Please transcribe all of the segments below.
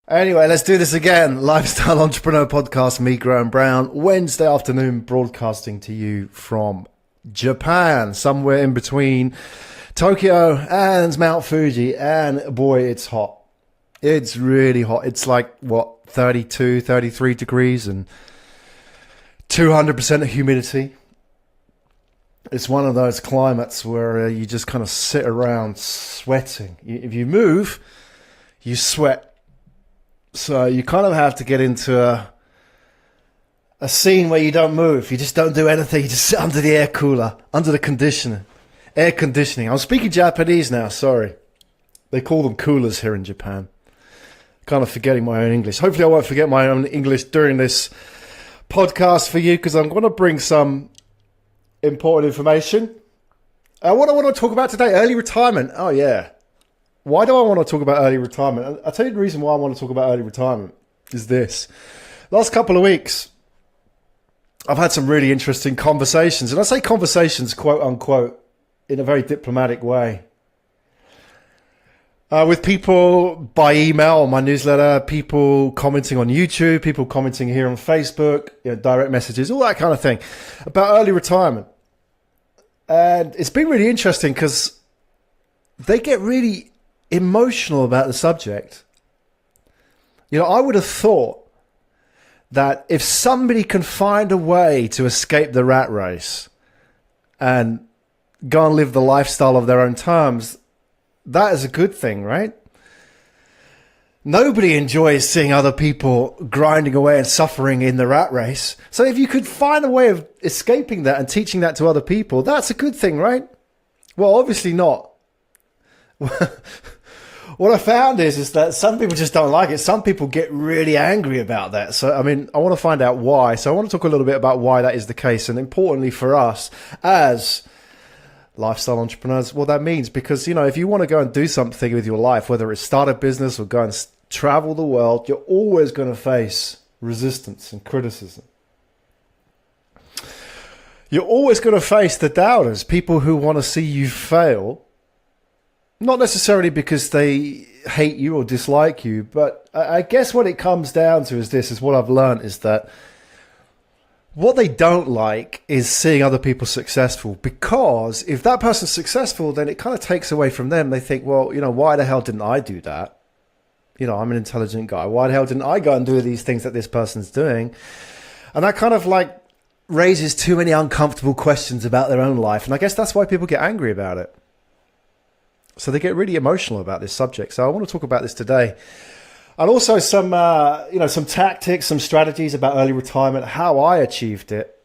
Anyway, let's do this again. Lifestyle Entrepreneur Podcast, me, Graham Brown, Wednesday afternoon, broadcasting to you from Japan, somewhere in between Tokyo and Mount Fuji. And boy, it's hot. It's really hot. It's like, 32, 33 degrees and 200% humidity. It's one of those climates where you just kind of sit around sweating. If you move, you sweat. So you kind of have to get into a scene where you don't move. You just don't do anything. You just sit under the air cooler, under the air conditioning. I'm speaking Japanese now, sorry. They call them coolers here in Japan. Kind of forgetting my own English. Hopefully I won't forget my own English during this podcast for you, because I'm going to bring some important information. What I want to talk about today, early retirement. Oh yeah. Why do I want to talk about early retirement? I'll tell you the reason why I want to talk about early retirement is this. Last couple of weeks, I've had some really interesting conversations. And I say conversations, quote unquote, in a very diplomatic way. With people by email on my newsletter, people commenting on YouTube, people commenting here on Facebook, direct messages, all that kind of thing about early retirement. And it's been really interesting because they get really emotional about the subject. I would have thought that if somebody can find a way to escape the rat race and go and live the lifestyle of their own terms, that is a good thing, right? Nobody enjoys seeing other people grinding away and suffering in the rat race. So if you could find a way of escaping that and teaching that to other people, that's a good thing, right? Well, obviously not. What I found is that some people just don't like it. Some people get really angry about that. So, I want to find out why. So I want to talk a little bit about why that is the case. And importantly for us as lifestyle entrepreneurs, what that means. Because, if you want to go and do something with your life, whether it's start a business or go and travel the world, you're always going to face resistance and criticism. You're always going to face the doubters, people who want to see you fail. Not necessarily because they hate you or dislike you, but I guess what it comes down to is what I've learned is that what they don't like is seeing other people successful, because if that person's successful, then it kind of takes away from them. They think, well, why the hell didn't I do that? I'm an intelligent guy. Why the hell didn't I go and do these things that this person's doing? And that kind of raises too many uncomfortable questions about their own life. And I guess that's why people get angry about it. So they get really emotional about this subject. So I want to talk about this today. And also some tactics, some strategies about early retirement, how I achieved it.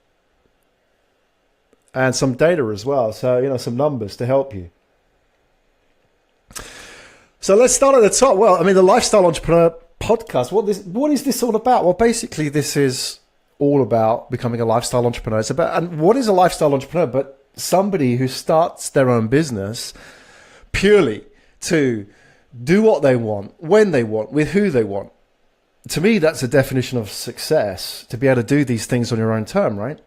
And some data as well. So, some numbers to help you. So let's start at the top. Well, the Lifestyle Entrepreneur Podcast, what is this all about? Well, basically this is all about becoming a lifestyle entrepreneur. And what is a lifestyle entrepreneur? But somebody who starts their own business purely to do what they want, when they want, with who they want. To me, that's a definition of success, to be able to do these things on your own term, right?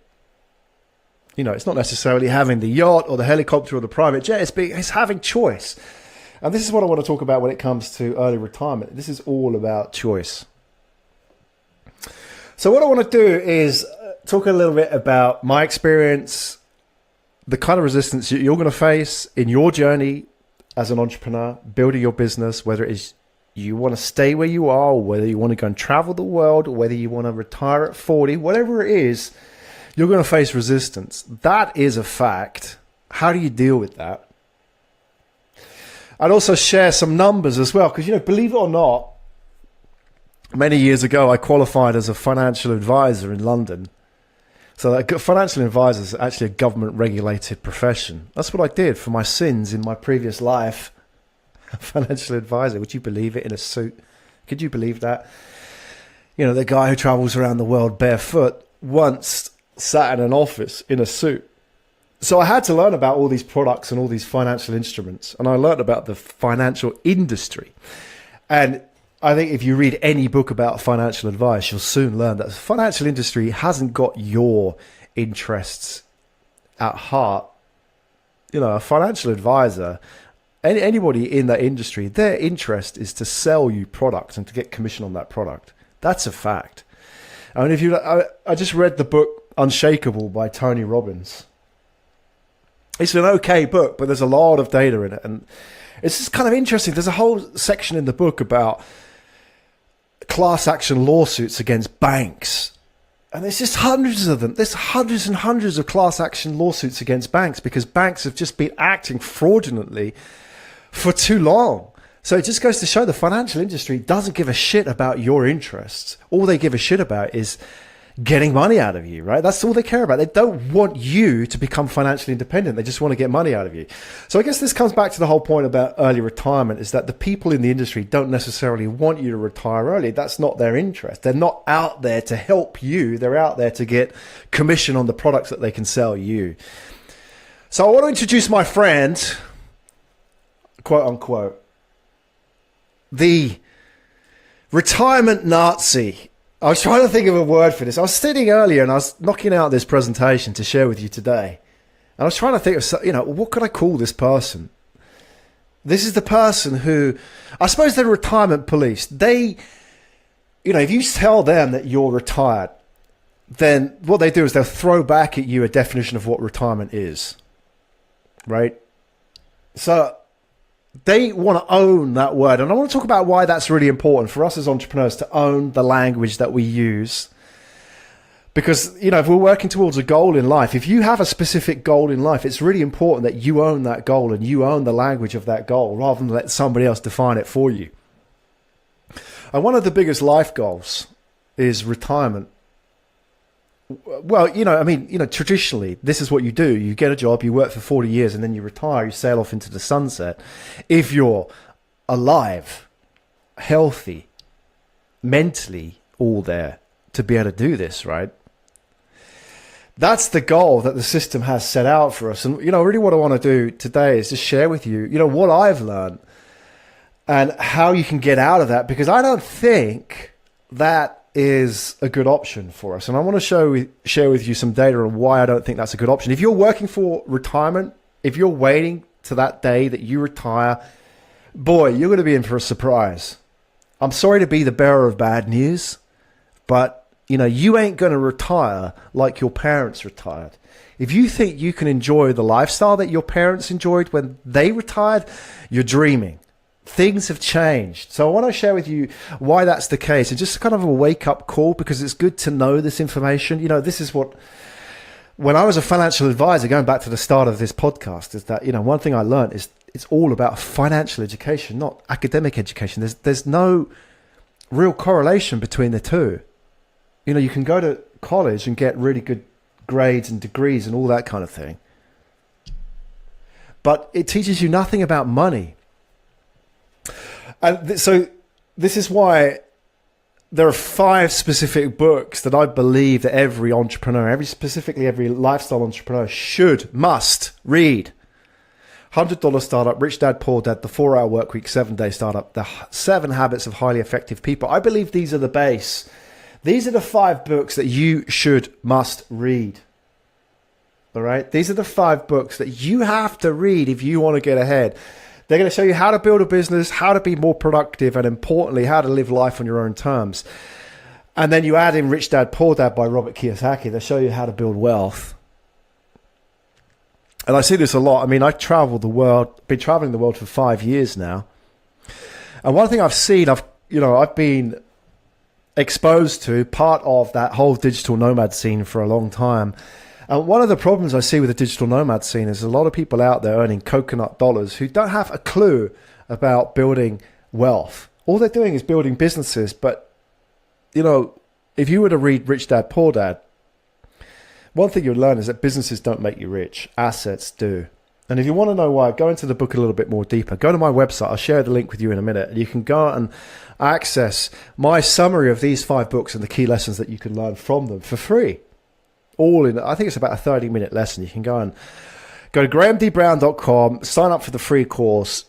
It's not necessarily having the yacht or the helicopter or the private jet. It's having choice. And this is what I want to talk about when it comes to early retirement. This is all about choice. So what I want to do is talk a little bit about my experience, the kind of resistance you're going to face in your journey as an entrepreneur, building your business, whether it is you want to stay where you are, or whether you want to go and travel the world, or whether you want to retire at 40, whatever it is, you're going to face resistance. That is a fact. How do you deal with that? I'd also share some numbers as well, because, believe it or not, many years ago, I qualified as a financial advisor in London. So a financial advisor is actually a government-regulated profession. That's what I did for my sins in my previous life. A financial advisor. Would you believe it, in a suit? Could you believe that? The guy who travels around the world barefoot once sat in an office in a suit. So I had to learn about all these products and all these financial instruments. And I learned about the financial industry. And I think if you read any book about financial advice, you'll soon learn that the financial industry hasn't got your interests at heart. A financial advisor anybody in that industry, their interest is to sell you products and to get commission on that product. That's a fact. I mean, I just read the book Unshakable by Tony Robbins. It's an okay book, but there's a lot of data in it, and it's just kind of interesting. There's a whole section in the book about class action lawsuits against banks. And there's just hundreds of them. There's hundreds and hundreds of class action lawsuits against banks because banks have just been acting fraudulently for too long. So it just goes to show the financial industry doesn't give a shit about your interests. All they give a shit about is getting money out of you, right? That's all they care about. They don't want you to become financially independent. They just want to get money out of you. So I guess this comes back to the whole point about early retirement, is that the people in the industry don't necessarily want you to retire early. That's not their interest. They're not out there to help you. They're out there to get commission on the products that they can sell you. So I want to introduce my friend, quote unquote, the retirement Nazi. I was trying to think of a word for this. I was sitting earlier and I was knocking out this presentation to share with you today. And I was trying to think of, what could I call this person? This is the person who, I suppose they're retirement police. They, if you tell them that you're retired, then what they do is they'll throw back at you a definition of what retirement is. Right? So they want to own that word. And I want to talk about why that's really important for us as entrepreneurs to own the language that we use. Because, if we're working towards a goal in life, if you have a specific goal in life, it's really important that you own that goal and you own the language of that goal rather than let somebody else define it for you. And one of the biggest life goals is retirement. Well, traditionally, this is what you do. You get a job, you work for 40 years, and then you retire, you sail off into the sunset. If you're alive, healthy, mentally all there to be able to do this, right? That's the goal that the system has set out for us. And, really what I want to do today is just share with you, what I've learned and how you can get out of that, because I don't think that is a good option for us. And I want to share with you some data on why I don't think that's a good option. If you're working for retirement, if you're waiting to that day that you retire, boy, you're going to be in for a surprise. I'm sorry to be the bearer of bad news, but you ain't going to retire like your parents retired. If you think you can enjoy the lifestyle that your parents enjoyed when they retired, you're dreaming. Things have changed. So I want to share with you why that's the case, and just kind of a wake-up call, because it's good to know this information. This is what, when I was a financial advisor, going back to the start of this podcast, is that, one thing I learned is it's all about financial education, not academic education. There's no real correlation between the two. You can go to college and get really good grades and degrees and all that kind of thing, but it teaches you nothing about money. And so this is why there are 5 specific books that I believe that every entrepreneur, specifically every lifestyle entrepreneur must read. $100 Startup, Rich Dad, Poor Dad, The 4-Hour Workweek, 7-Day Startup, The 7 Habits of Highly Effective People. I believe these are the base. These are the 5 books that you must read. All right? These are the 5 books that you have to read if you want to get ahead. They're going to show you how to build a business, how to be more productive, and importantly, how to live life on your own terms. And then you add in Rich Dad, Poor Dad by Robert Kiyosaki. They'll show you how to build wealth. And I see this a lot. I mean, I travel the world, been traveling the world for 5 years now. And one thing I've seen, I've been exposed to part of that whole digital nomad scene for a long time. And one of the problems I see with the digital nomad scene is a lot of people out there earning coconut dollars who don't have a clue about building wealth. All they're doing is building businesses. But, if you were to read Rich Dad, Poor Dad, one thing you'll learn is that businesses don't make you rich. Assets do. And if you want to know why, go into the book a little bit more deeper. Go to my website. I'll share the link with you in a minute. You can go and access my summary of these 5 books and the key lessons that you can learn from them for free. I think it's about a 30-minute lesson. You can go to grahamdbrown.com, sign up for the free course,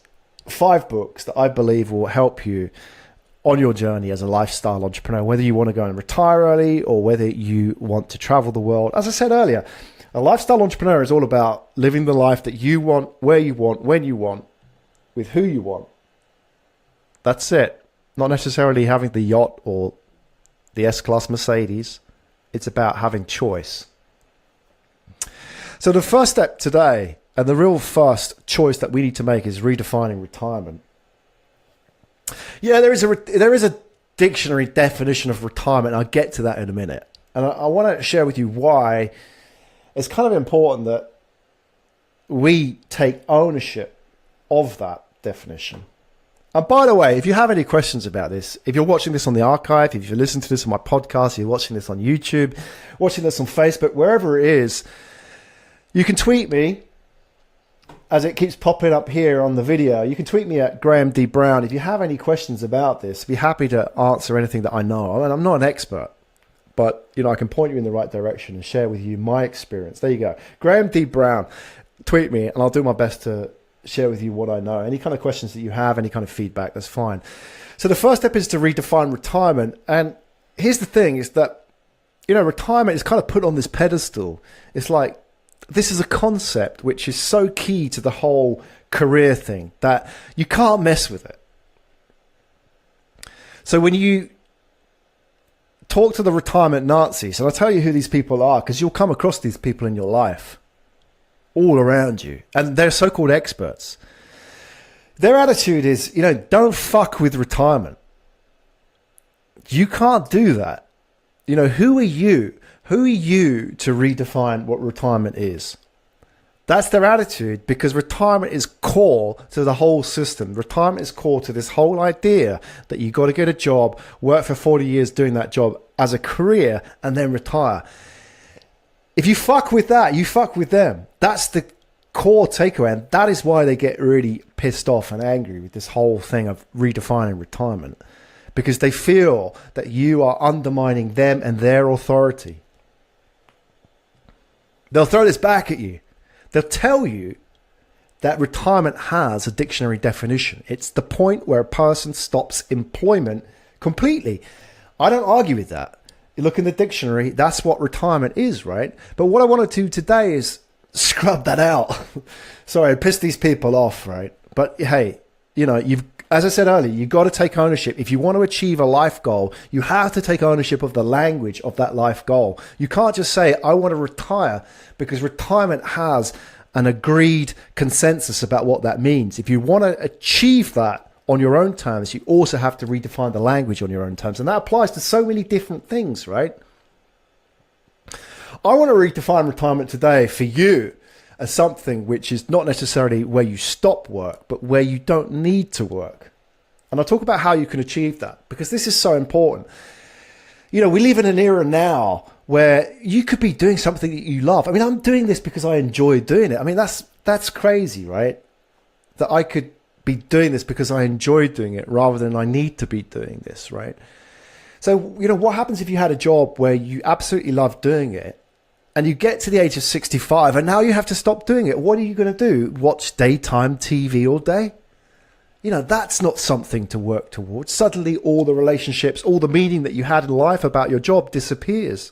5 books that I believe will help you on your journey as a lifestyle entrepreneur, whether you want to go and retire early or whether you want to travel the world. As I said earlier, a lifestyle entrepreneur is all about living the life that you want, where you want, when you want, with who you want. That's it. Not necessarily having the yacht or the S-Class Mercedes. It's about having choice. So the first step today, and the real first choice that we need to make, is redefining retirement. Yeah, there is a dictionary definition of retirement. I'll get to that in a minute. And I want to share with you why it's kind of important that we take ownership of that definition. And by the way, if you have any questions about this, if you're watching this on the archive, if you're listening to this on my podcast, you're watching this on YouTube, watching this on Facebook, wherever it is, you can tweet me, as it keeps popping up here on the video. You can tweet me at Graham D. Brown. If you have any questions about this, I'd be happy to answer anything that I know. And I'm not an expert, but I can point you in the right direction and share with you my experience. There you go. Graham D. Brown. Tweet me, and I'll do my best to share with you what I know. Any kind of questions that you have, any kind of feedback, that's fine. So the first step is to redefine retirement. And here's the thing, is that, retirement is kind of put on this pedestal. It's like, this is a concept which is so key to the whole career thing that you can't mess with it. So when you talk to the retirement Nazis, and I'll tell you who these people are, because you'll come across these people in your life all around you, and they're so-called experts. Their attitude is, don't fuck with retirement. You can't do that. Who are you? Who are you to redefine what retirement is? That's their attitude, because retirement is core to the whole system. Retirement is core to this whole idea that you got to get a job, work for 40 years doing that job as a career, and then retire. If you fuck with that, you fuck with them. That's the core takeaway, and that is why they get really pissed off and angry with this whole thing of redefining retirement, because they feel that you are undermining them and their authority. They'll throw this back at you. They'll tell you that retirement has a dictionary definition. It's the point where a person stops employment completely. I don't argue with that. You look in the dictionary, that's what retirement is, right? But what I want to do today is scrub that out. Sorry, I pissed these people off, right? But hey, as I said earlier, you've got to take ownership. If you want to achieve a life goal, you have to take ownership of the language of that life goal. You can't just say, I want to retire, because retirement has an agreed consensus about what that means. If you want to achieve that on your own terms, you also have to redefine the language on your own terms. And that applies to so many different things, right? I want to redefine retirement today for you as something which is not necessarily where you stop work, but where you don't need to work. And I'll talk about how you can achieve that, because this is so important. We live in an era now where you could be doing something that you love. I mean, I'm doing this because I enjoy doing it. I mean, that's crazy, right? That I could be doing this because I enjoy doing it rather than I need to be doing this, right? So, what happens if you had a job where you absolutely love doing it, and you get to the age of 65 and now you have to stop doing it? What are you going to do? Watch daytime TV all day? That's not something to work towards. Suddenly all the relationships, all the meaning that you had in life about your job disappears.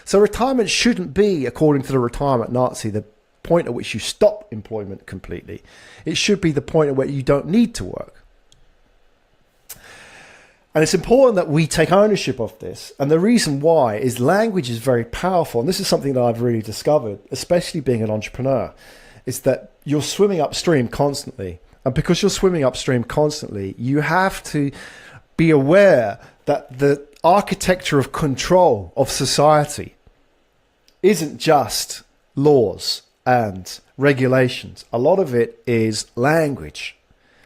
So retirement shouldn't be, according to the retirement Nazi, the point at which you stop employment completely. It should be the point at where you don't need to work. And it's important that we take ownership of this. And the reason why is language is very powerful. And this is something that I've really discovered, especially being an entrepreneur, is that you're swimming upstream constantly. And because you're swimming upstream constantly, you have to be aware that the architecture of control of society isn't just laws and regulations. A lot of it is language.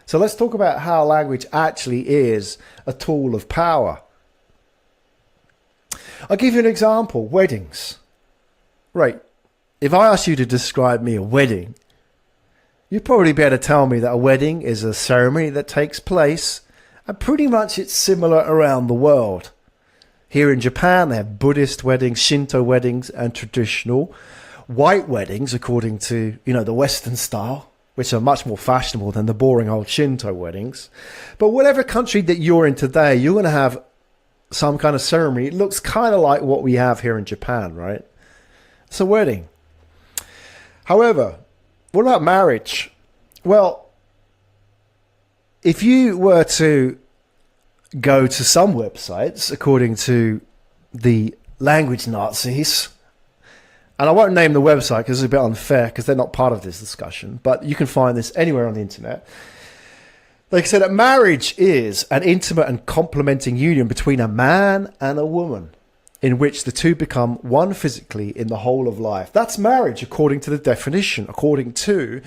So let's talk about how language actually is a tool of power. I'll give you an example. Weddings. Right. If I asked you to describe me a wedding, you'd probably be able to tell me that a wedding is a ceremony that takes place, and pretty much it's similar around the world. Here in Japan, they have Buddhist weddings, Shinto weddings, and traditional white weddings, according to, the Western style, which are much more fashionable than the boring old Shinto weddings. But whatever country that you're in today, you're going to have some kind of ceremony. It looks kind of like what we have here in Japan, right? It's a wedding. However, what about marriage? Well, if you were to go to some websites, according to the language Nazis, and I won't name the website because it's a bit unfair because they're not part of this discussion, but you can find this anywhere on the internet. They say that marriage is an intimate and complementing union between a man and a woman in which the two become one physically in the whole of life. That's marriage according to the definition, according to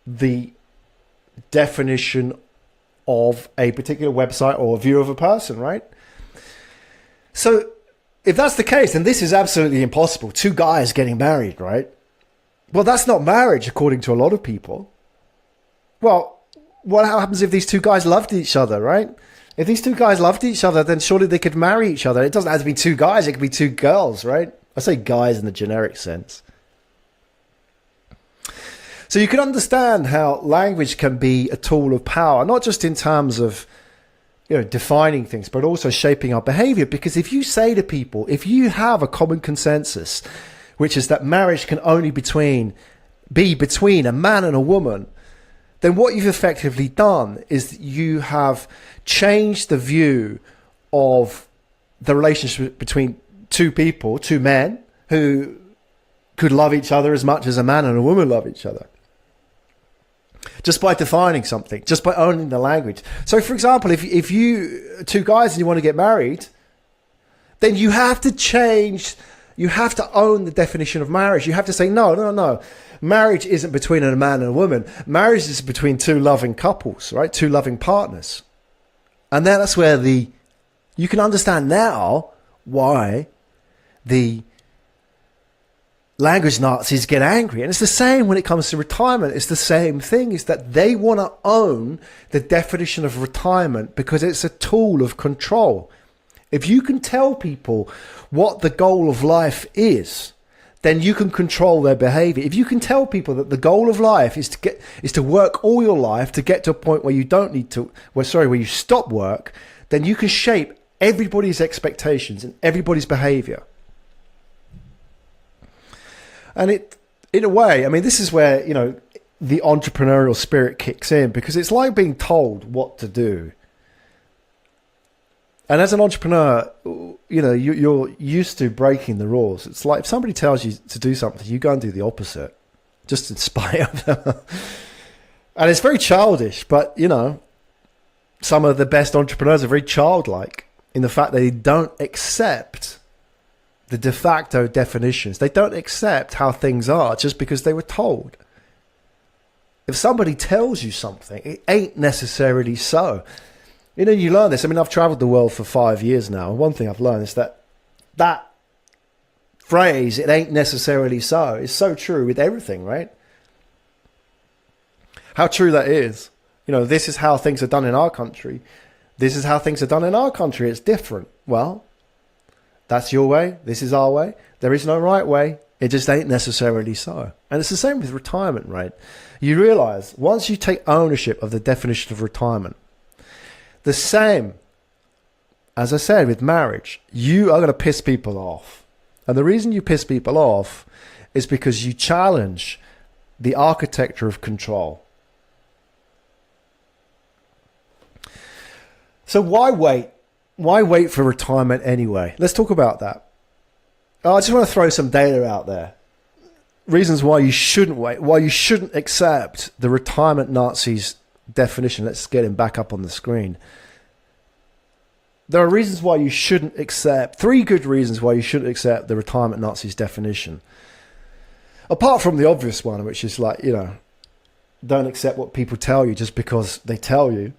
the definition of a particular website or a view of a person, right? So if that's the case, then this is absolutely impossible. Two guys getting married, right? Well, that's not marriage according to a lot of people. Well, what happens if these two guys loved each other, right? If these two guys loved each other, then surely they could marry each other. It doesn't have to be two guys. It could be two girls, right? I say guys in the generic sense. So you can understand how language can be a tool of power, not just in terms of, you know, defining things, but also shaping our behavior. Because if you say to people, if you have a common consensus, which is that marriage can only be between a man and a woman, then what you've effectively done is you have changed the view of the relationship between two people, two men, who could love each other as much as a man and a woman love each other. Just by defining something, just by owning the language. So, for example, if you two guys and you want to get married, then you have to change, you have to own the definition of marriage. You have to say, no. Marriage isn't between a man and a woman. Marriage is between two loving couples, right? Two loving partners. And then that's where you can understand now why the language Nazis get angry. And it's the same when it comes to retirement. It's the same thing, is that they want to own the definition of retirement because it's a tool of control. If you can tell people what the goal of life is, then you can control their behavior. If you can tell people that the goal of life is to work all your life to get to a point where where you stop work, then you can shape everybody's expectations and everybody's behavior. And in a way, I mean, this is where, you know, the entrepreneurial spirit kicks in, because it's like being told what to do. And as an entrepreneur, you know, you're used to breaking the rules. It's like if somebody tells you to do something, you go and do the opposite, just in spite of them. And it's very childish, but, you know, some of the best entrepreneurs are very childlike in the fact that they don't accept the de facto definitions. They don't accept how things are just because they were told. If somebody tells you something, it ain't necessarily so. You know, you learn this. I mean, I've traveled the world for 5 years now. And one thing I've learned is that phrase, it ain't necessarily so, is so true with everything, right? How true that is. You know, this is how things are done in our country. This is how things are done in our country. It's different. Well, that's your way. This is our way. There is no right way. It just ain't necessarily so. And it's the same with retirement, right? You realize once you take ownership of the definition of retirement, the same, as I said, with marriage, you are going to piss people off. And the reason you piss people off is because you challenge the architecture of control. So why wait? Why wait for retirement anyway? Let's talk about that. I just want to throw some data out there. Reasons why you shouldn't wait, why you shouldn't accept the retirement Nazis definition. Let's get him back up on the screen. There are reasons why you shouldn't accept, 3 good reasons why you shouldn't accept the retirement Nazis definition. Apart from the obvious one, which is like, you know, don't accept what people tell you just because they tell you.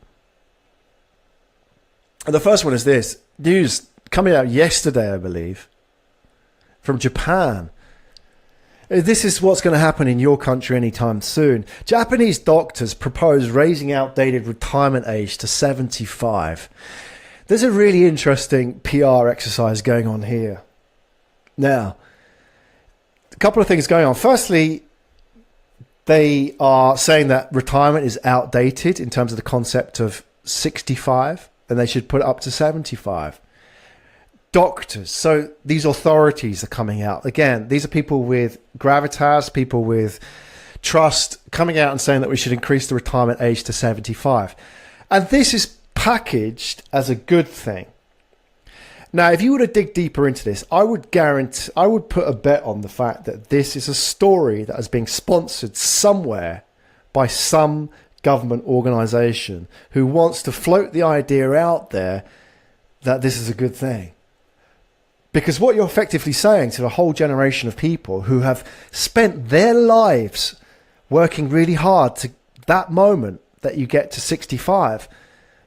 And the first one is this. News coming out yesterday, I believe, from Japan. This is what's going to happen in your country anytime soon. Japanese doctors propose raising outdated retirement age to 75. There's a really interesting PR exercise going on here. Now, a couple of things going on. Firstly, they are saying that retirement is outdated in terms of the concept of 65, and they should put it up to 75. Doctors, so these authorities are coming out. Again, these are people with gravitas, people with trust, coming out and saying that we should increase the retirement age to 75. And this is packaged as a good thing. Now, if you were to dig deeper into this, I would put a bet on the fact that this is a story that is being sponsored somewhere by some government organisation who wants to float the idea out there that this is a good thing. Because what you're effectively saying to a whole generation of people who have spent their lives working really hard to that moment that you get to 65,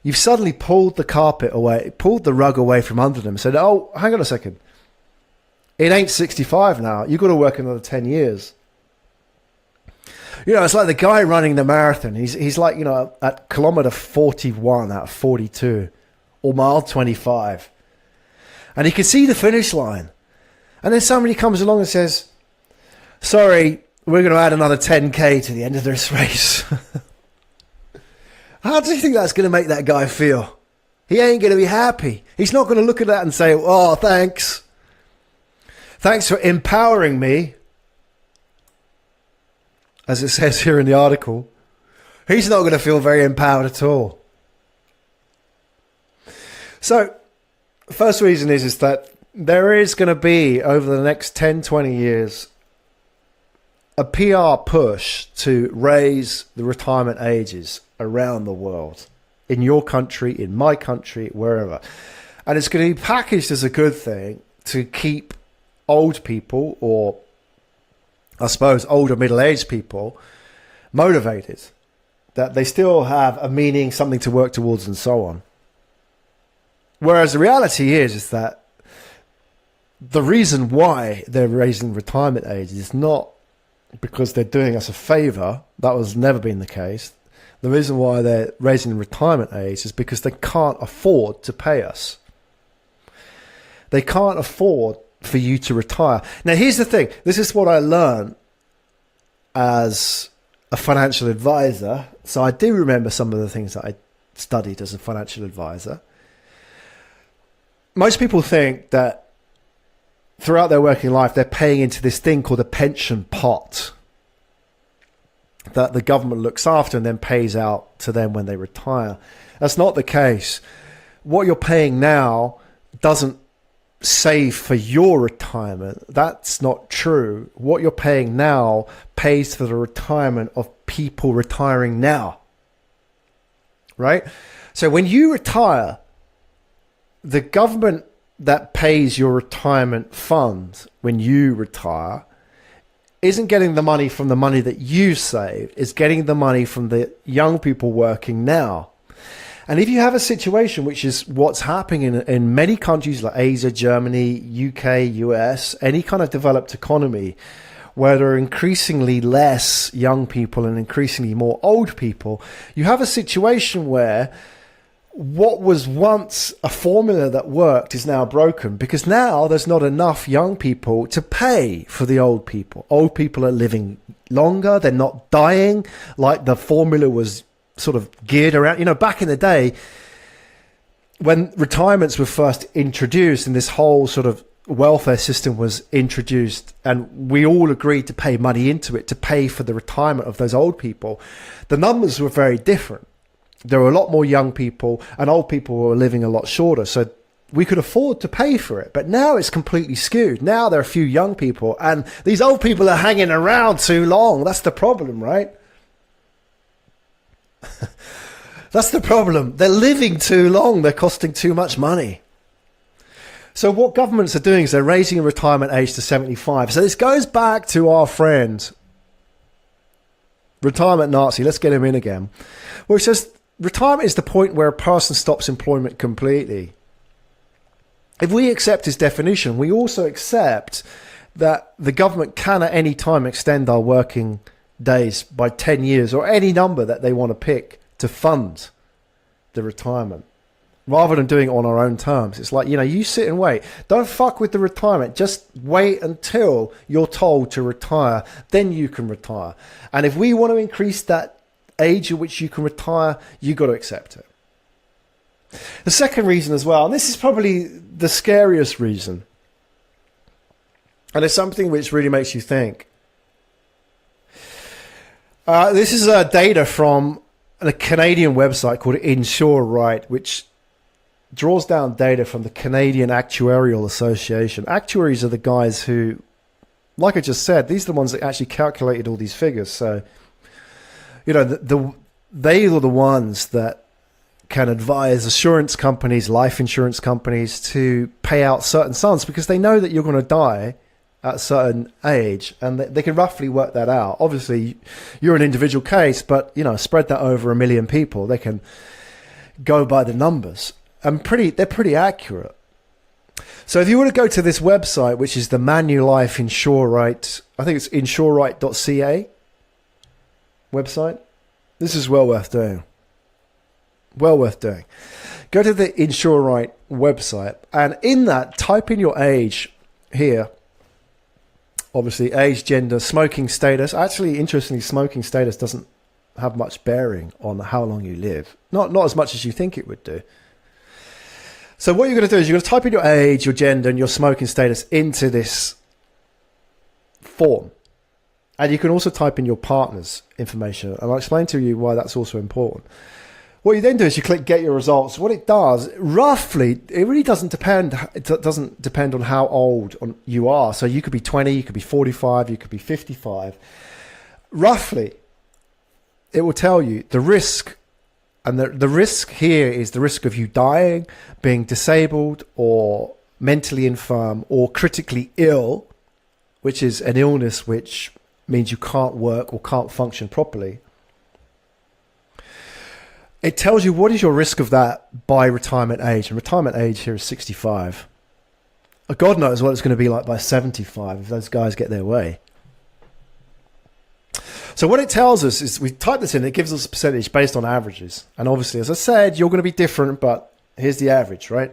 you've suddenly pulled the carpet away, pulled the rug away from under them and said, oh, hang on a second. It ain't 65 now. You've got to work another 10 years. You know, it's like the guy running the marathon. He's like, you know, at kilometer 41 out of 42 or mile 25. And he can see the finish line. And then somebody comes along and says, sorry, we're going to add another 10K to the end of this race. How do you think that's going to make that guy feel? He ain't going to be happy. He's not going to look at that and say, oh, thanks. Thanks for empowering me. As it says here in the article, he's not going to feel very empowered at all. So, first reason is that there is going to be, over the next 10, 20 years, a PR push to raise the retirement ages around the world. In your country, in my country, wherever. And it's going to be packaged as a good thing to keep old people, or I suppose older middle-aged people, motivated. That they still have a meaning, something to work towards and so on. Whereas the reality is that the reason why they're raising retirement age is not because they're doing us a favour. That has never been the case. The reason why they're raising retirement age is because they can't afford to pay us. They can't afford for you to retire. Now, here's the thing. This is what I learned as a financial advisor. So I do remember some of the things that I studied as a financial advisor. Most people think that throughout their working life, they're paying into this thing called a pension pot that the government looks after and then pays out to them when they retire. That's not the case. What you're paying now doesn't save for your retirement. That's not true. What you're paying now pays for the retirement of people retiring now. Right? So when you retire, the government that pays your retirement fund when you retire isn't getting the money from the money that you saved. It's getting the money from the young people working now. And if you have a situation, which is what's happening in many countries like Asia, Germany, UK, US, any kind of developed economy, where there are increasingly less young people and increasingly more old people, you have a situation where what was once a formula that worked is now broken, because now there's not enough young people to pay for the old people. Old people are living longer. They're not dying like the formula was sort of geared around. You know, back in the day when retirements were first introduced and this whole sort of welfare system was introduced and we all agreed to pay money into it to pay for the retirement of those old people, the numbers were very different. There were a lot more young people and old people were living a lot shorter. So we could afford to pay for it. But now it's completely skewed. Now there are a few young people and these old people are hanging around too long. That's the problem, right? That's the problem. They're living too long. They're costing too much money. So what governments are doing is they're raising the retirement age to 75. So this goes back to our friend, retirement Nazi. Let's get him in again. Where he says retirement is the point where a person stops employment completely. If we accept his definition, we also accept that the government can at any time extend our working days by 10 years or any number that they want to pick to fund the retirement, rather than doing it on our own terms. It's like, you know, you sit and wait. Don't fuck with the retirement. Just wait until you're told to retire. Then you can retire. And if we want to increase that age at which you can retire, you've got to accept it. The second reason as well, and this is probably the scariest reason, and it's something which really makes you think. This is data from a Canadian website called Insure Right, which draws down data from the Canadian Actuarial Association. Actuaries are the guys who, like I just said, these are the ones that actually calculated all these figures. So, they are the ones that can advise assurance companies, life insurance companies, to pay out certain sums because they know that you're going to die at a certain age, and they can roughly work that out. Obviously, you're an individual case, but spread that over 1 million people. They can go by the numbers, and they're pretty accurate. So if you want to go to this website, which is the Manulife Insure Right, I think it's insureright.ca website. This is well worth doing. Well worth doing. Go to the Insure Right website, and in that, type in your age here. Obviously, age, gender, smoking status. Actually, interestingly, smoking status doesn't have much bearing on how long you live. Not as much as you think it would do. So what you're going to do is you're going to type in your age, your gender, and your smoking status into this form. And you can also type in your partner's information. And I'll explain to you why that's also important. What you then do is you click Get Your Results. What it does, roughly, it really doesn't depend. It doesn't depend on how old you are. So you could be 20, you could be 45, you could be 55. Roughly, it will tell you the risk. And the risk here is the risk of you dying, being disabled, or mentally infirm, or critically ill, which is an illness which means you can't work or can't function properly. It tells you what is your risk of that by retirement age. And retirement age here is 65. God knows what it's going to be like by 75 if those guys get their way. So what it tells us is we type this in, it gives us a percentage based on averages. And obviously, as I said, you're going to be different, but here's the average, right?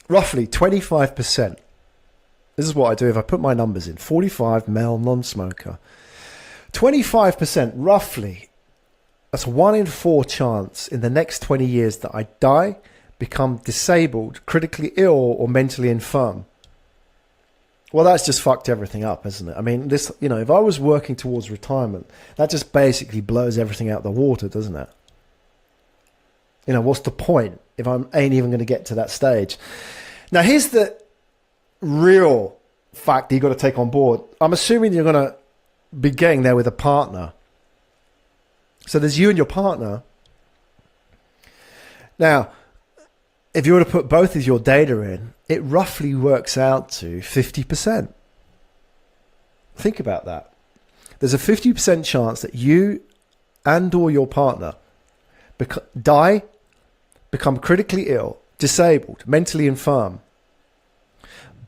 Roughly 25%. This is what I do if I put my numbers in. 45, male, non-smoker. 25%, roughly. That's a 1 in 4 chance in the next 20 years that I die, become disabled, critically ill, or mentally infirm. Well, that's just fucked everything up, isn't it? I mean, this, if I was working towards retirement, that just basically blows everything out the water, doesn't it? What's the point if I ain't even going to get to that stage? Now, here's the real fact that you've got to take on board. I'm assuming you're going to be getting there with a partner. So there's you and your partner. Now, if you were to put both of your data in, it roughly works out to 50%. Think about that. There's a 50% chance that you and or your partner die, become critically ill, disabled, mentally infirm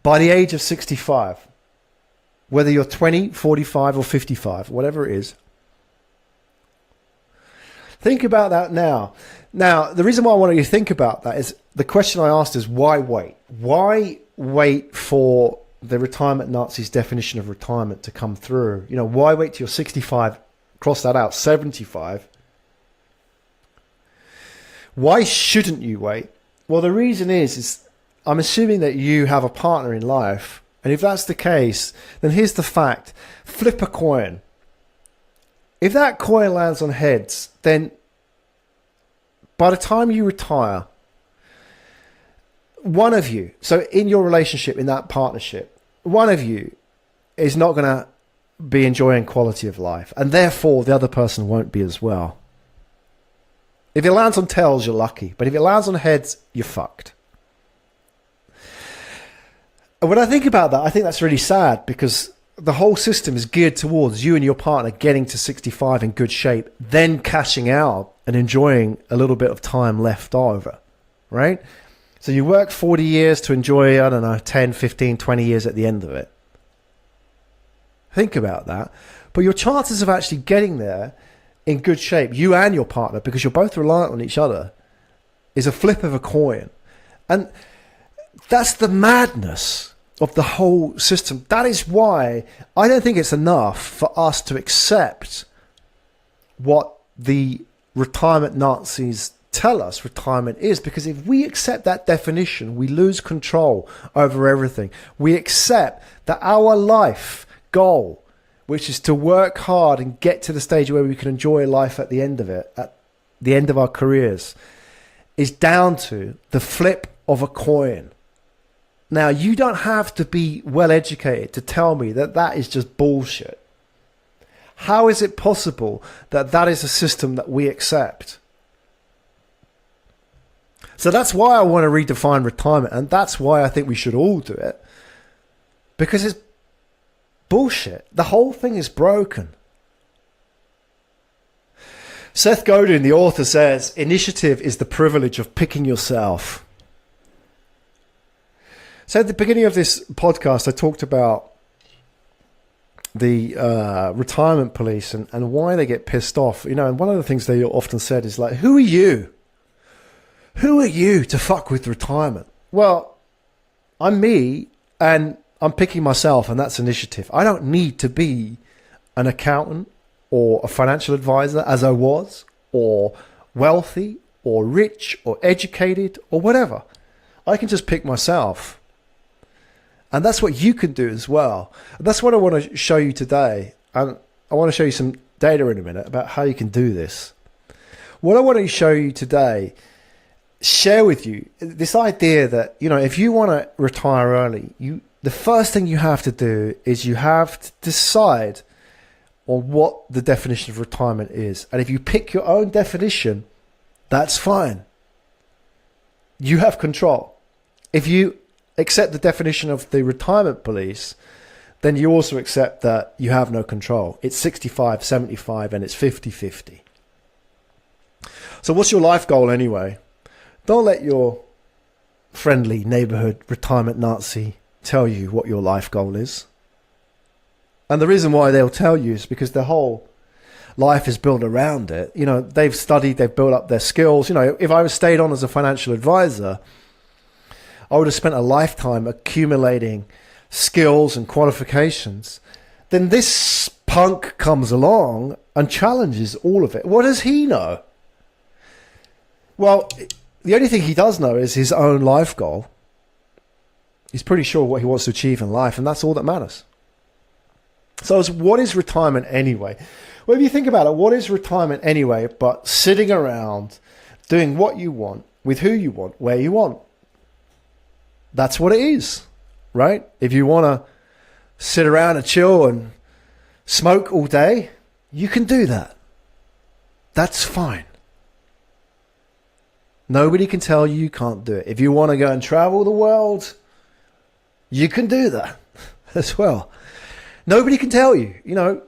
by the age of 65. Whether you're 20, 45 or 55, whatever it is. Think about that now. Now, the reason why I wanted you to think about that is the question I asked is why wait? Why wait for the retirement Nazis' definition of retirement to come through? Why wait till you're 65? Cross that out, 75. Why shouldn't you wait? Well, the reason is I'm assuming that you have a partner in life. And if that's the case, then here's the fact. Flip a coin. If that coin lands on heads, then by the time you retire, one of you, so in your relationship, in that partnership, one of you is not going to be enjoying quality of life, and therefore the other person won't be as well. If it lands on tails, you're lucky, but if it lands on heads, you're fucked. And when I think about that, I think that's really sad because the whole system is geared towards you and your partner getting to 65 in good shape, then cashing out and enjoying a little bit of time left over, right? So you work 40 years to enjoy, 10, 15, 20 years at the end of it. Think about that. But your chances of actually getting there in good shape, you and your partner, because you're both reliant on each other, is a flip of a coin. And that's the madness of the whole system. That is why I don't think it's enough for us to accept what the retirement Nazis tell us retirement is, because if we accept that definition, we lose control over everything. We accept that our life goal, which is to work hard and get to the stage where we can enjoy life at the end of it, at the end of our careers, is down to the flip of a coin. Now, you don't have to be well educated to tell me that that is just bullshit. How is it possible that that is a system that we accept? So that's why I want to redefine retirement, and that's why I think we should all do it, because it's bullshit. The whole thing is broken. Seth Godin, the author, says, initiative is the privilege of picking yourself. So at the beginning of this podcast, I talked about the retirement police and why they get pissed off. You know, and one of the things they often said is like, who are you? Who are you to fuck with retirement? Well, I'm me, and I'm picking myself, and that's initiative. I don't need to be an accountant or a financial advisor as I was, or wealthy or rich or educated or whatever. I can just pick myself. And that's what you can do as well. And that's what I want to show you today. And I want to show you some data in a minute about how you can do this. What I want to show you today, share with you this idea that, you know, if you want to retire early, the first thing you have to do is you have to decide on what the definition of retirement is. And if you pick your own definition, that's fine. You have control. If you accept the definition of the retirement police, then you also accept that you have no control. It's 65-75 and it's 50-50. So what's your life goal anyway? Don't let your friendly neighborhood retirement Nazi tell you what your life goal is. And the reason why they'll tell you is because their whole life is built around it. You know, they've studied, they've built up their skills. You know, if I was stayed on as a financial advisor, I would have spent a lifetime accumulating skills and qualifications. Then this punk comes along and challenges all of it. What does he know? Well, the only thing he does know is his own life goal. He's pretty sure what he wants to achieve in life, and that's all that matters. So what is retirement anyway? Well, if you think about it, what is retirement anyway but sitting around doing what you want, with who you want, where you want? That's what it is, right? If you want to sit around and chill and smoke all day, you can do that. That's fine. Nobody can tell you can't do it. If you want to go and travel the world, you can do that as well. Nobody can tell you, you know.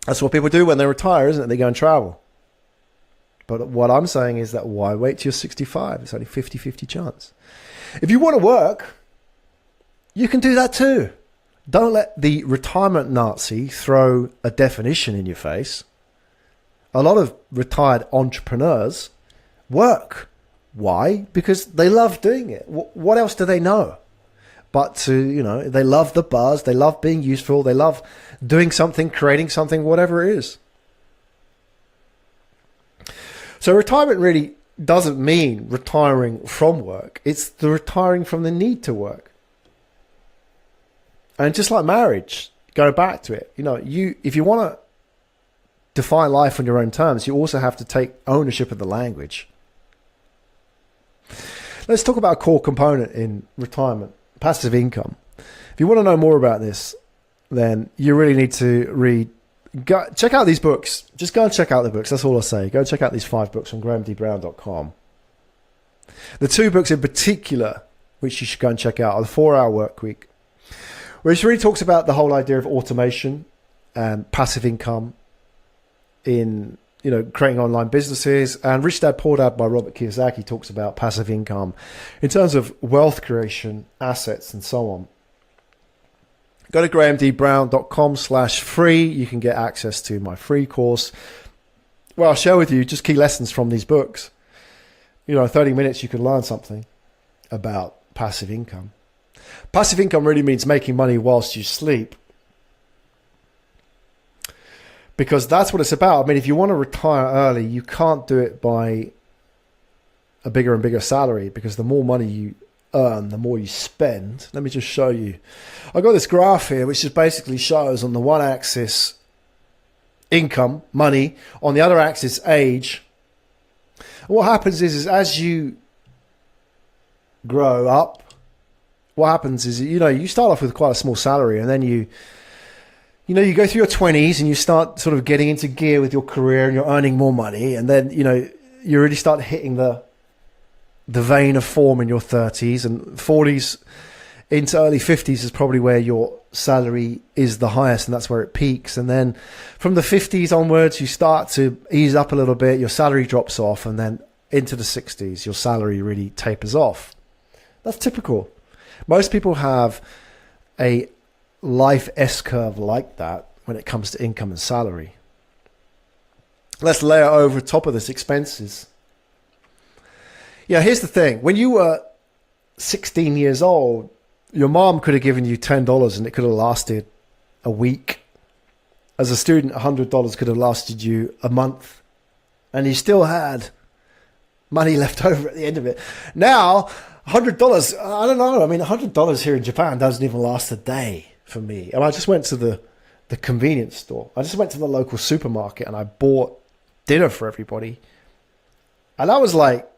That's what people do when they retire, isn't it? They go and travel. But what I'm saying is that why wait till you're 65? It's only 50-50 chance. If you want to work, you can do that too. Don't let the retirement Nazi throw a definition in your face. A lot of retired entrepreneurs work. Why? Because they love doing it. What else do they know? But they love the buzz, they love being useful, they love doing something, creating something, whatever it is. So retirement really doesn't mean retiring from work. It's the retiring from the need to work. And just like marriage, go back to it. You know, if you want to define life on your own terms, you also have to take ownership of the language. Let's talk about a core component in retirement. Passive income. If you want to know more about this, then you really need to check out these books. Just go and check out the books. That's all I'll say. Go and check out these 5 books on grahamdbrown.com. The 2 books in particular, which you should go and check out, are the 4-Hour Workweek, which really talks about the whole idea of automation and passive income in, creating online businesses. And Rich Dad Poor Dad by Robert Kiyosaki talks about passive income in terms of wealth creation, assets, and so on. Go to grahamdbrown.com/free. You can get access to my free course where I'll share with you just key lessons from these books. 30 minutes you can learn something about passive income. Passive income really means making money whilst you sleep. Because that's what it's about. I mean, if you want to retire early, you can't do it by a bigger and bigger salary, because the more money you earn, the more you spend. Let me just show you. I've got this graph here, which just basically shows on the one axis income, money, on the other axis age. And what happens is as you grow up, what happens is, you start off with quite a small salary, and then you go through your 20s and you start sort of getting into gear with your career and you're earning more money. And then, you really start hitting the vein of form in your 30s, and 40s into early 50s is probably where your salary is the highest, and that's where it peaks. And then from the 50s onwards, you start to ease up a little bit, your salary drops off, and then into the 60s, your salary really tapers off. That's typical. Most people have a life S-curve like that when it comes to income and salary. Let's layer over top of this expenses. Yeah, here's the thing. When you were 16 years old, your mom could have given you $10 and it could have lasted a week. As a student, $100 could have lasted you a month, and you still had money left over at the end of it. Now, $100, I don't know. I mean, $100 here in Japan doesn't even last a day for me. And I just went to the convenience store. I just went to the local supermarket and I bought dinner for everybody. And that was like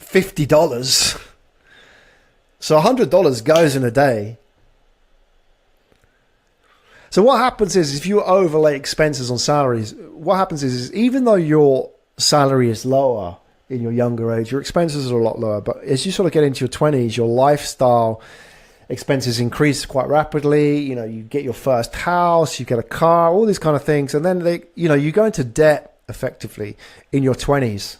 $50. So $100 goes in a day. So what happens is, if you overlay expenses on salaries, what happens is even though your salary is lower in your younger age, your expenses are a lot lower. But as you sort of get into your 20s, your lifestyle expenses increase quite rapidly. You get your first house, you get a car, all these kind of things. And then you go into debt effectively in your 20s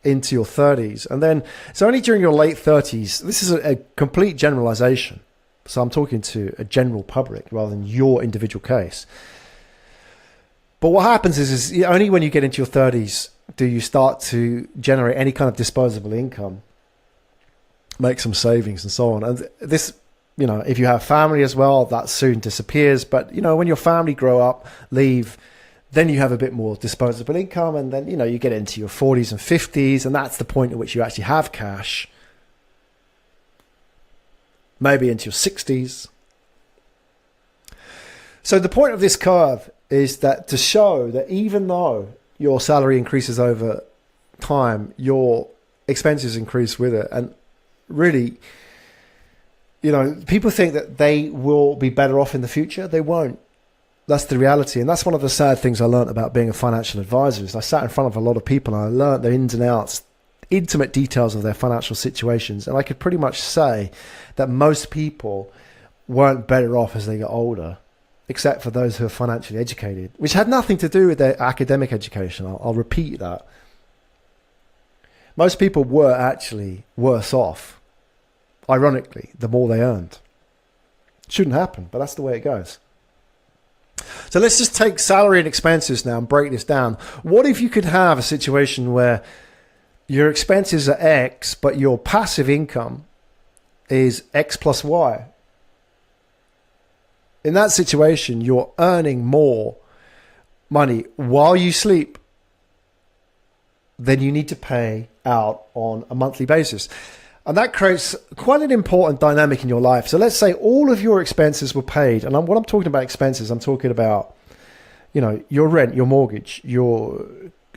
into your 30s. And then it's only during your late 30s. This is a complete generalization. So I'm talking to a general public rather than your individual case. But what happens is only when you get into your 30s do you start to generate any kind of disposable income, make some savings and so on. And this, if you have family as well, that soon disappears. But, when your family grow up, leave, then you have a bit more disposable income. And then, you get into your 40s and 50s. And that's the point at which you actually have cash. Maybe into your 60s. So the point of this curve is that to show that even though your salary increases over time, your expenses increase with it. And really, people think that they will be better off in the future. They won't. That's the reality. And that's one of the sad things I learned about being a financial advisor is I sat in front of a lot of people and I learned the ins and outs, intimate details of their financial situations. And I could pretty much say that most people weren't better off as they got older, except for those who are financially educated, which had nothing to do with their academic education. I'll repeat that. Most people were actually worse off, ironically, the more they earned. Shouldn't happen, but that's the way it goes. So let's just take salary and expenses now and break this down. What if you could have a situation where your expenses are X, but your passive income is X plus Y? In that situation, you're earning more money while you sleep than you need to pay out on a monthly basis. And that creates quite an important dynamic in your life. So let's say all of your expenses were paid. And what I'm talking about expenses, I'm talking about, your rent, your mortgage, your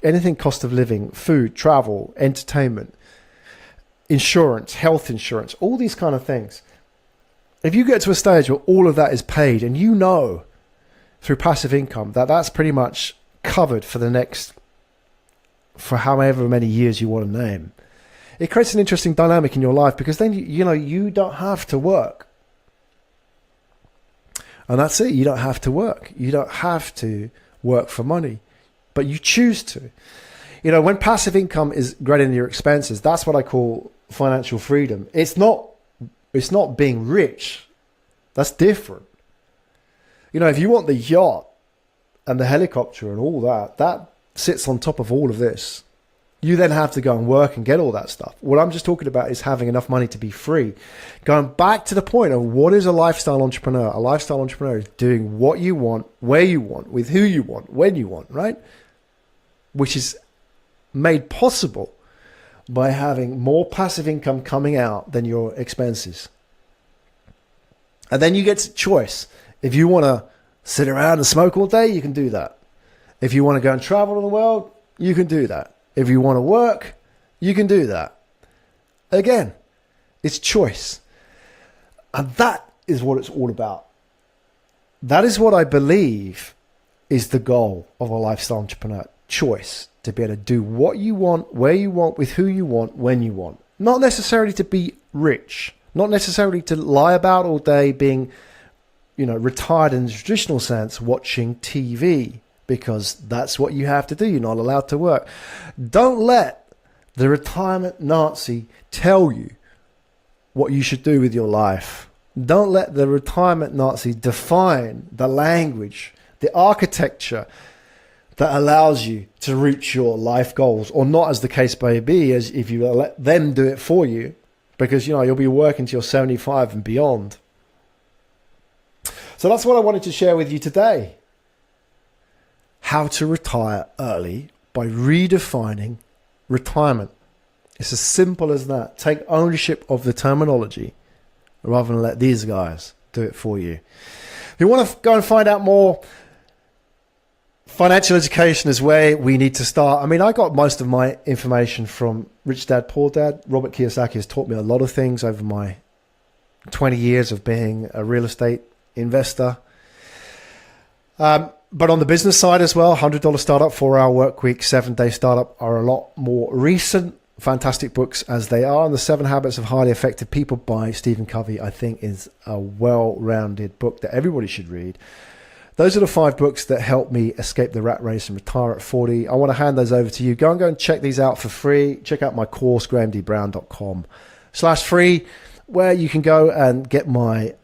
anything cost of living, food, travel, entertainment, insurance, health insurance, all these kind of things. If you get to a stage where all of that is paid and through passive income that that's pretty much covered for however many years you want to name, it creates an interesting dynamic in your life because then, you don't have to work. And that's it. You don't have to work. You don't have to work for money, but you choose to. When passive income is greater than your expenses, that's what I call financial freedom. It's not being rich. That's different. If you want the yacht and the helicopter and all that, that sits on top of all of this. You then have to go and work and get all that stuff. What I'm just talking about is having enough money to be free. Going back to the point of what is a lifestyle entrepreneur? A lifestyle entrepreneur is doing what you want, where you want, with who you want, when you want, right? Which is made possible by having more passive income coming out than your expenses. And then you get to choice. If you want to sit around and smoke all day, you can do that. If you want to go and travel in the world, you can do that. If you want to work, you can do that. Again, it's choice. And that is what it's all about. That is what I believe is the goal of a lifestyle entrepreneur. Choice. To be able to do what you want, where you want, with who you want, when you want. Not necessarily to be rich. Not necessarily to lie about all day being, retired in the traditional sense, watching TV. Because that's what you have to do. You're not allowed to work. Don't let the retirement Nazi tell you what you should do with your life. Don't let the retirement Nazi define the language, the architecture that allows you to reach your life goals, or not, as the case may be, as if you let them do it for you, because you'll be working till you're 75 and beyond. So that's what I wanted to share with you today. How to retire early by redefining retirement. It's as simple as that. Take ownership of the terminology rather than let these guys do it for you. If you want to go and find out more, financial education is where we need to start. I got most of my information from Rich Dad, Poor Dad. Robert Kiyosaki has taught me a lot of things over my 20 years of being a real estate investor. But on the business side as well, $100 startup, 4-hour work week, 7-day startup are a lot more recent, fantastic books as they are. And The 7 Habits of Highly Effective People by Stephen Covey, I think, is a well-rounded book that everybody should read. Those are the 5 books that helped me escape the rat race and retire at 40. I want to hand those over to you. Go and check these out for free. Check out my course, grahamdbrown.com/free, where you can go and get my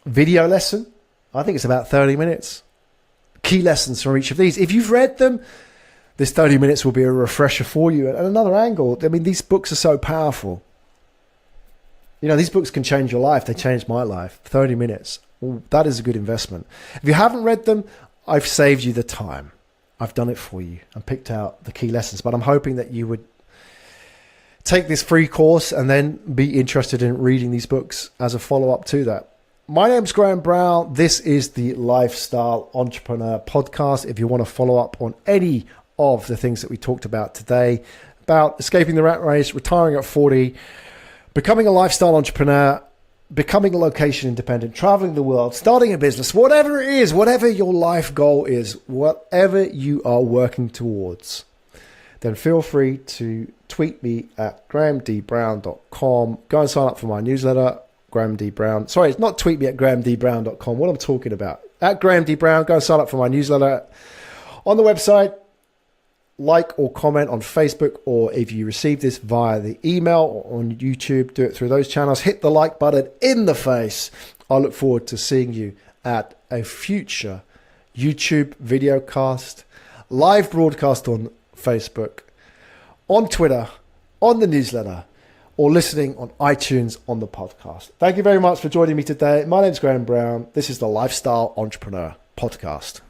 video lesson. I think it's about 30 minutes. Key lessons from each of these. If you've read them, this 30 minutes will be a refresher for you. And another angle, these books are so powerful. These books can change your life. They changed my life. 30 minutes. Well, that is a good investment. If you haven't read them, I've saved you the time. I've done it for you and picked out the key lessons. But I'm hoping that you would take this free course and then be interested in reading these books as a follow-up to that. My name's Graham Brown. This is the Lifestyle Entrepreneur Podcast. If you want to follow up on any of the things that we talked about today, about escaping the rat race, retiring at 40, becoming a lifestyle entrepreneur, becoming location independent, traveling the world, starting a business, whatever it is, whatever your life goal is, whatever you are working towards, then feel free to tweet me at grahamdbrown.com. Go and sign up for my newsletter. Graham D. Brown. Sorry, it's not tweet me at grahamdbrown.com. What I'm talking about. At Graham D. Brown, go and sign up for my newsletter on the website. Like or comment on Facebook, or if you receive this via the email or on YouTube, do it through those channels. Hit the like button in the face. I look forward to seeing you at a future YouTube video cast, live broadcast on Facebook, on Twitter, on the newsletter, or listening on iTunes on the podcast. Thank you very much for joining me today. My name is Graham Brown. This is the Lifestyle Entrepreneur Podcast.